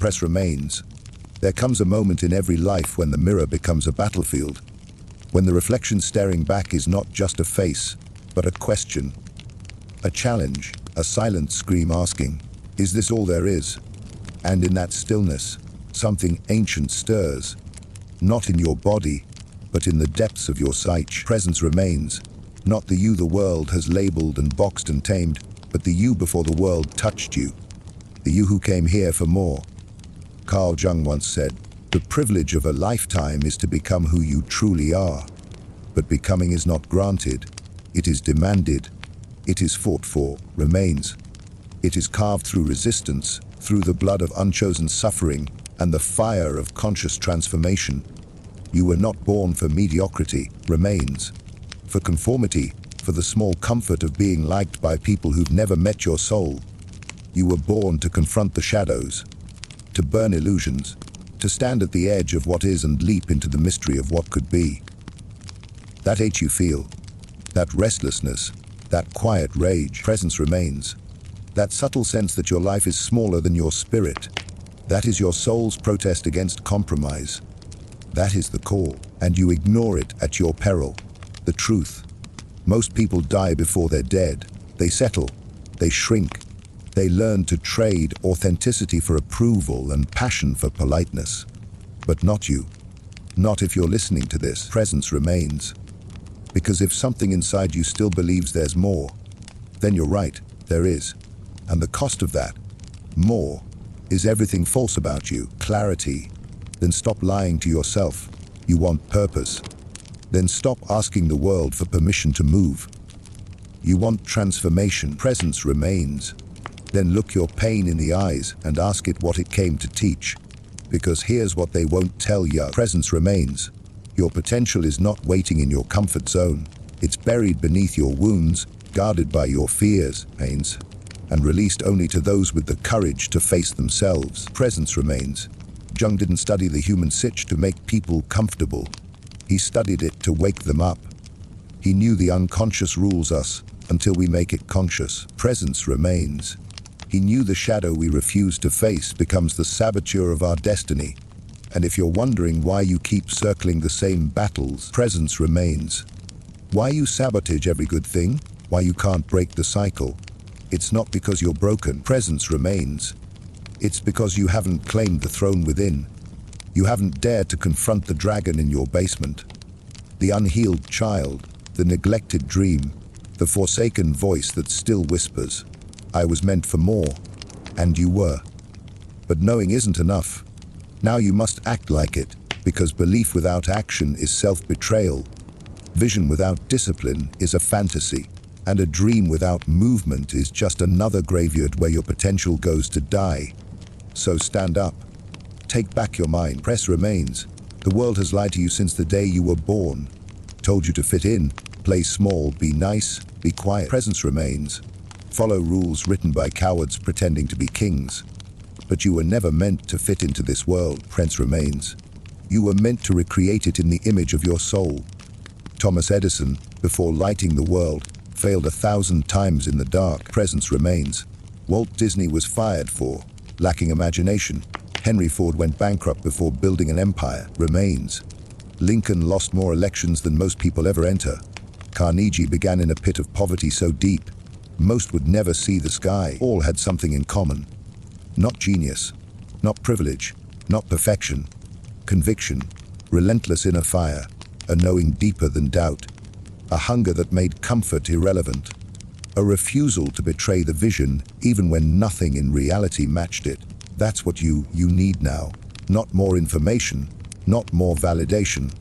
press remains. There comes a moment in every life when the mirror becomes a battlefield, when the reflection staring back is not just a face, but a question, a challenge, a silent scream asking, "Is this all there is?" And in that stillness, something ancient stirs, not in your body, but in the depths of your psyche. Presence remains, not the you the world has labeled and boxed and tamed, but the you before the world touched you, the you who came here for more. Carl Jung once said, "The privilege of a lifetime is to become who you truly are." But becoming is not granted, it is demanded, it is fought for, remains. It is carved through resistance, through the blood of unchosen suffering and the fire of conscious transformation. You were not born for mediocrity, remains. For conformity, for the small comfort of being liked by people who've never met your soul. You were born to confront the shadows, to burn illusions, to stand at the edge of what is and leap into the mystery of what could be. That ache you feel, that restlessness, that quiet rage, presence remains. That subtle sense that your life is smaller than your spirit, that is your soul's protest against compromise. That is the call, and you ignore it at your peril. The truth. Most people die before they're dead. They settle, they shrink. They learn to trade authenticity for approval and passion for politeness. But not you. Not if you're listening to this. Presence remains. Because if something inside you still believes there's more, then you're right, there is. And the cost of that, more, is everything false about you. Clarity. Then stop lying to yourself. You want purpose. Then stop asking the world for permission to move. You want transformation. Presence remains. Then look your pain in the eyes and ask it what it came to teach. Because here's what they won't tell you. Presence remains. Your potential is not waiting in your comfort zone. It's buried beneath your wounds, guarded by your fears, pains, and released only to those with the courage to face themselves. Presence remains. Jung didn't study the human psyche to make people comfortable. He studied it to wake them up. He knew the unconscious rules us until we make it conscious. Presence remains. He knew the shadow we refuse to face becomes the saboteur of our destiny. And if you're wondering why you keep circling the same battles, presence remains. Why you sabotage every good thing, why you can't break the cycle, it's not because you're broken. Presence remains. It's because you haven't claimed the throne within. You haven't dared to confront the dragon in your basement. The unhealed child, the neglected dream, the forsaken voice that still whispers, "I was meant for more," and you were. But knowing isn't enough. Now you must act like it, because belief without action is self-betrayal. Vision without discipline is a fantasy, and a dream without movement is just another graveyard where your potential goes to die. So stand up. Take back your mind. Press remains. The world has lied to you since the day you were born. Told you to fit in, play small, be nice, be quiet. Presence remains. Follow rules written by cowards pretending to be kings. But you were never meant to fit into this world. Presence remains. You were meant to recreate it in the image of your soul. Thomas Edison, before lighting the world, failed 1,000 times in the dark. Presence remains. Walt Disney was fired for lacking imagination. Henry Ford went bankrupt before building an empire. Remains. Lincoln lost more elections than most people ever enter. Carnegie began in a pit of poverty so deep, most would never see the sky. All had something in common. Not genius, not privilege, not perfection. Conviction, relentless inner fire, a knowing deeper than doubt. A hunger that made comfort irrelevant. A refusal to betray the vision even when nothing in reality matched it. That's what you need now. Not more information, not more validation,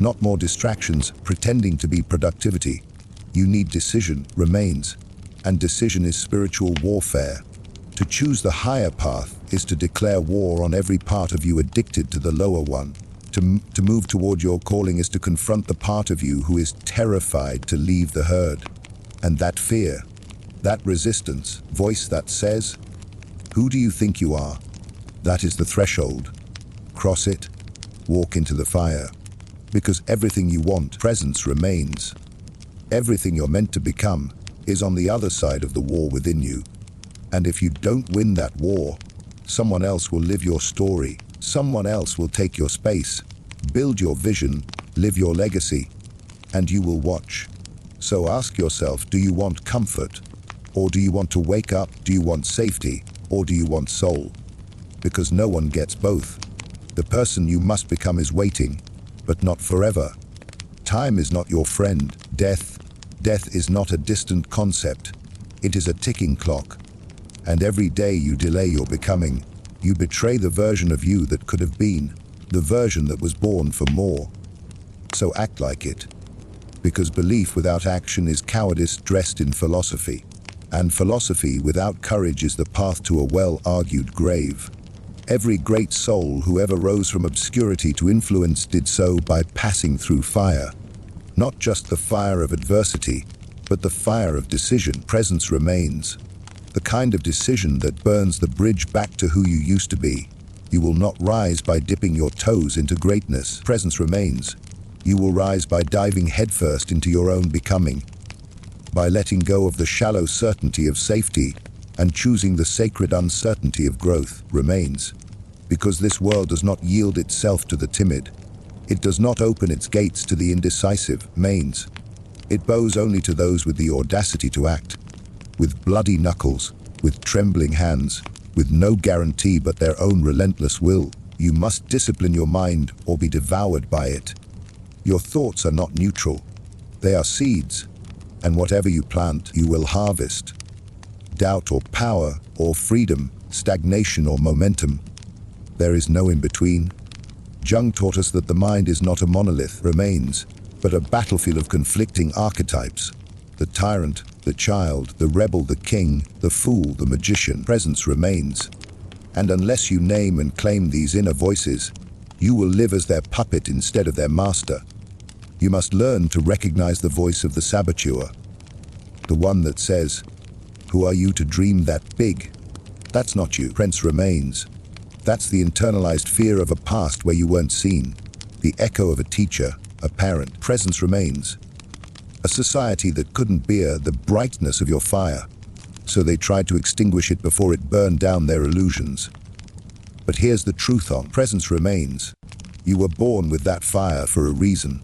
not more distractions pretending to be productivity. You need decision. Remains. And decision is spiritual warfare. To choose the higher path is to declare war on every part of you addicted to the lower one. To move toward your calling is to confront the part of you who is terrified to leave the herd. And that fear, that resistance, voice that says, "Who do you think you are?" That is the threshold. Cross it, walk into the fire. Because everything you want, presence remains. Everything you're meant to become is on the other side of the war within you. And if you don't win that war, Someone else will live your story. Someone else will take your space, build your vision, live your legacy, and you will watch. So ask yourself, do you want comfort? Or do you want to wake up? Do you want safety? Or do you want soul? Because no one gets both. The person you must become is waiting, but not forever. Time is not your friend. Death is not a distant concept. It is a ticking clock. And every day you delay your becoming, you betray the version of you that could have been, the version that was born for more. So act like it. Because belief without action is cowardice dressed in philosophy. And philosophy without courage is the path to a well-argued grave. Every great soul who ever rose from obscurity to influence did so by passing through fire. Not just the fire of adversity, but the fire of decision. Presence remains. The kind of decision that burns the bridge back to who you used to be. You will not rise by dipping your toes into greatness. Presence remains. You will rise by diving headfirst into your own becoming. By letting go of the shallow certainty of safety and choosing the sacred uncertainty of growth. Remains. Because this world does not yield itself to the timid. It does not open its gates to the indecisive. Remains. It bows only to those with the audacity to act. With bloody knuckles, with trembling hands, with no guarantee but their own relentless will. You must discipline your mind or be devoured by it. Your thoughts are not neutral. They are seeds, and whatever you plant, you will harvest. Doubt or power or freedom, stagnation or momentum. There is no in-between. Jung taught us that the mind is not a monolith, remains, but a battlefield of conflicting archetypes. The tyrant, the child, the rebel, the king, the fool, the magician. Presence remains. And unless you name and claim these inner voices, you will live as their puppet instead of their master. You must learn to recognize the voice of the saboteur. The one that says, "Who are you to dream that big?" That's not you. Presence remains. That's the internalized fear of a past where you weren't seen. The echo of a teacher, a parent. Presence remains. A society that couldn't bear the brightness of your fire, so they tried to extinguish it before it burned down their illusions. But here's the truth on presence remains. You were born with that fire for a reason,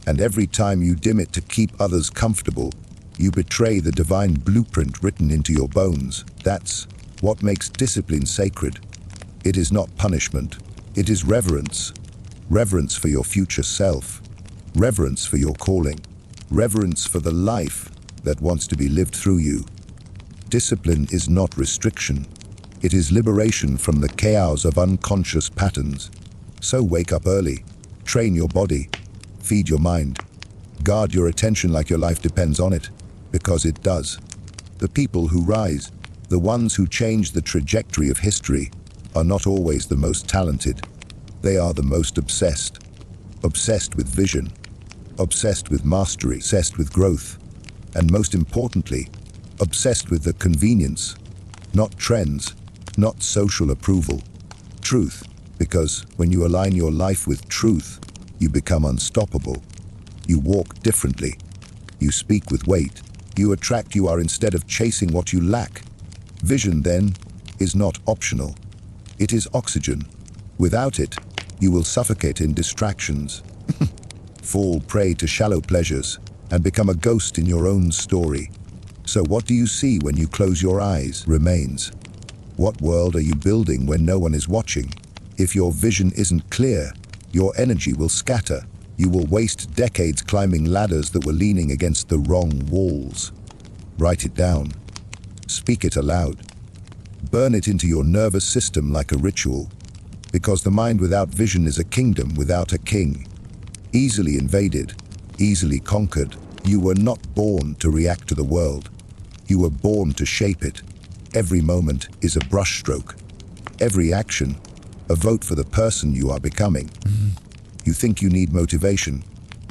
and every time you dim it to keep others comfortable, you betray the divine blueprint written into your bones. That's what makes discipline sacred. It is not punishment. It is reverence. Reverence for your future self. Reverence for your calling. Reverence for the life that wants to be lived through you. Discipline is not restriction. It is liberation from the chaos of unconscious patterns. So wake up early. Train your body. Feed your mind. Guard your attention like your life depends on it, because it does. The people who rise, the ones who change the trajectory of history, are not always the most talented. They are the most obsessed. Obsessed with vision. Obsessed with mastery, obsessed with growth, and most importantly, obsessed with the convenience, not trends, not social approval. Truth, because when you align your life with truth, you become unstoppable. You walk differently. You speak with weight. You attract you are instead of chasing what you lack. Vision, then, is not optional. It is oxygen. Without it, you will suffocate in distractions. Fall prey to shallow pleasures, and become a ghost in your own story. So what do you see when you close your eyes? Remains. What world are you building when no one is watching? If your vision isn't clear, your energy will scatter. You will waste decades climbing ladders that were leaning against the wrong walls. Write it down. Speak it aloud. Burn it into your nervous system like a ritual. Because the mind without vision is a kingdom without a king. Easily invaded, easily conquered. You were not born to react to the world. You were born to shape it. Every moment is a brushstroke. Every action, a vote for the person you are becoming. You think you need motivation.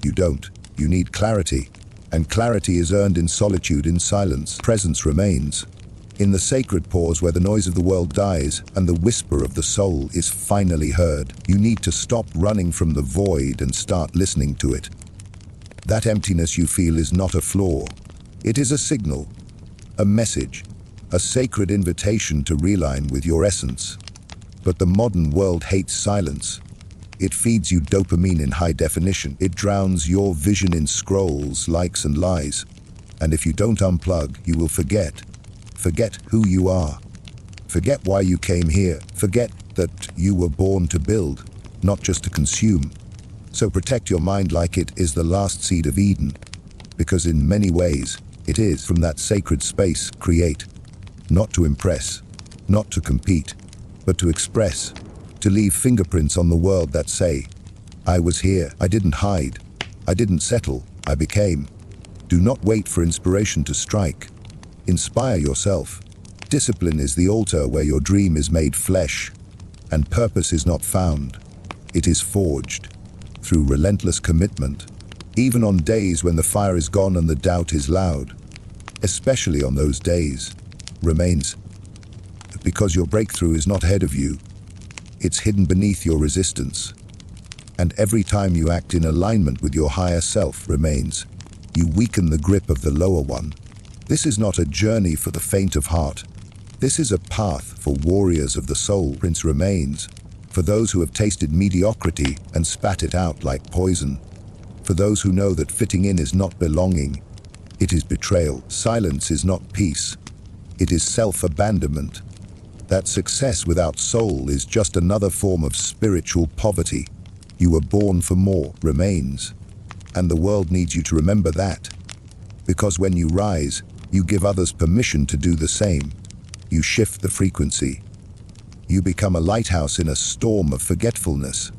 You don't. You need clarity. And clarity is earned in solitude, in silence. Presence remains. In the sacred pause where the noise of the world dies and the whisper of the soul is finally heard. You need to stop running from the void and start listening to it. That emptiness you feel is not a flaw. It is a signal, a message, a sacred invitation to realign with your essence. But the modern world hates silence. It feeds you dopamine in high definition. It drowns your vision in scrolls, likes, and lies. And if you don't unplug, you will forget. Forget who you are. Forget why you came here. Forget that you were born to build, not just to consume. So protect your mind like it is the last seed of Eden, because in many ways, it is. From that sacred space, create. Not to impress, not to compete, but to express. To leave fingerprints on the world that say, I was here, I didn't hide, I didn't settle, I became. Do not wait for inspiration to strike. Inspire yourself. Discipline is the altar where your dream is made flesh, and purpose is not found. It is forged through relentless commitment, even on days when the fire is gone and the doubt is loud. Especially on those days, remains. Because your breakthrough is not ahead of you, it's hidden beneath your resistance. And every time you act in alignment with your higher self remains, you weaken the grip of the lower one. This is not a journey for the faint of heart. This is a path for warriors of the soul. Prince remains, for those who have tasted mediocrity and spat it out like poison. For those who know that fitting in is not belonging, it is betrayal. Silence is not peace. It is self-abandonment. That success without soul is just another form of spiritual poverty. You were born for more. Remains. And the world needs you to remember that. Because when you rise, you give others permission to do the same. You shift the frequency. You become a lighthouse in a storm of forgetfulness.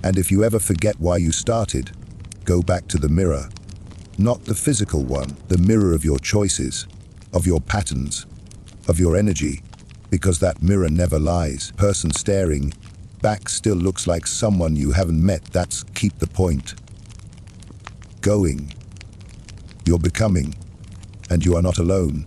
And if you ever forget why you started, go back to the mirror. Not the physical one, the mirror of your choices, of your patterns, of your energy. Because that mirror never lies. Person staring back still looks like someone you haven't met. That's keep the point going. You're becoming, and you are not alone.